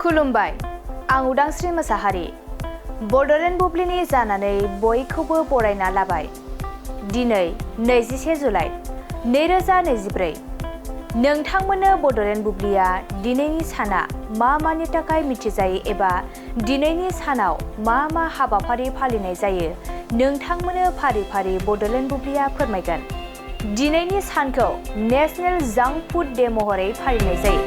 खुलुमबाय आं उदांस्रि मोसाहारि बड'लेण्ड बुब्लिनि जानानै बयखौबो बरायना लाबाय। दिनै 21 जुलाइ 2024 नोंथांमोननो बड'लेण्ड बुब्लिया दिनैनि साना मा मानि थाखाय मिथिजायो एबा दिनैनि सानाव मा मा हाबाफारि फालिनाय जायो नोंथांमोननो फारि फारि बड'लेण्ड बुब्लिया फोरमायगोन। दिनैनि सानखौ नेशनेल जांक फुड डे महरै फालिनाय जायो।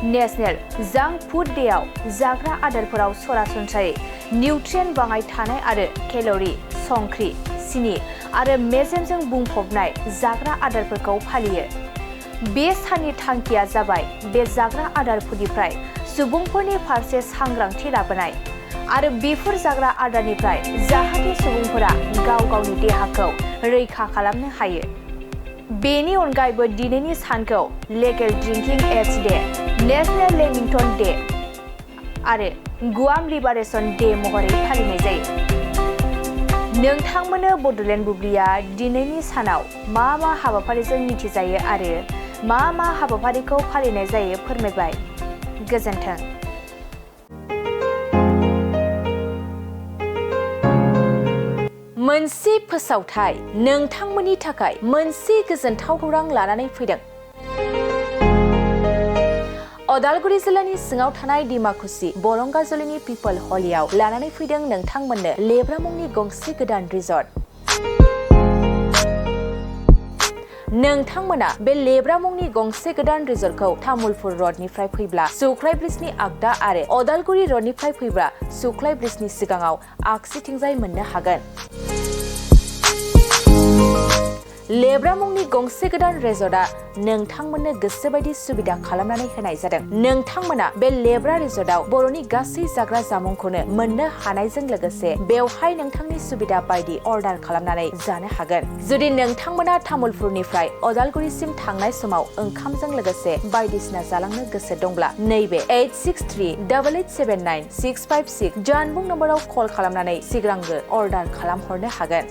नेशनेल जांक फुड डेआव जाग्रा आदारफोराव सरासनस्रायै निउट्रियेन्ट बाङाय थानाय आरो केल'रि, संख्रि, सिनि आरो मेजेमजों बुंफबनाय जाग्रा आदारफोरखौ फालियो। बे साननि थांखिया जाबाय बे जाग्रा आदारफोरनिफ्राय सुबुंफोरनि फारसे सांग्रांथि लाबोनाय आरो बेफोर जाग्रा आदारनिफ्राय जाहाथे सुबुंफोरा गाव गावनि देहाखौ रैखा खालामनो हायो। बेनि अनगायैबो दिनैनि सानखौ लिगेल ड्रिंकिं एज डे, नेशनेल लेमिंटन डे आरो गुआम लिबारेशन डे महरै फालिनाय जायो। नोंथांमोननो बड'लेण्ड बुब्लिया दिनैनि सानाव मा मा हाबाफारिजों मिथिजायो आरो मा मा हाबाफारिखौ फालिनाय जायो फोरमायबाय। गोजोन्थों। मोनसे फोसावथाय नोंथांमोननि थाखाय मोनसे गोजोनथाव खौरां लानानै फैदों। अदालगुरि जिल्लानि सिङाव थानाय डिमाकुसि बरंगाजुलिनि पिपल हलियाव लानानै फैदों नोंथांमोननो लेब्रा मुंनि गंसे गोदान रिजर्ट। नोंथांमोना बे लेब्रा मुंनि गंसे गोदान रिजर्टखौ तामुलपुर रडनिफ्राय फैब्ला सुख्लाय ब्रिजनि आगदा आरो अदालगुरि रडनिफ्राय फैब्ला सुख्लाय ब्रिजनि सिगाङाव आगसिथिंजाय मोननो हागोन। लेब्रा मुंनि गंसे गोदान रिजर्टआ नोंथांमोननो गोसोबायदि सुबिदा खालामनानै होनाय जादों। नोंथांमोना बे लेब्रा रिजर्टआव बर'नि गासै जाग्रा जामुंखौनो मोननो हानायजों लोगोसे बेवहाय नोंथांनि सुबिदा बायदि अर्डार खालामनानै जानो हागोन। जुदि नोंथांमोना तामुलपुरनिफ्राय अदालगुरिसिम थांनाय समाव ओंखामजों लोगोसे बायदिसिना जालांनो गोसो दंब्ला नैबे 8638879656 जानबुं नम्बराव कल खालामनानै सिगांग्रो अर्डार खालामहरनो हागोन।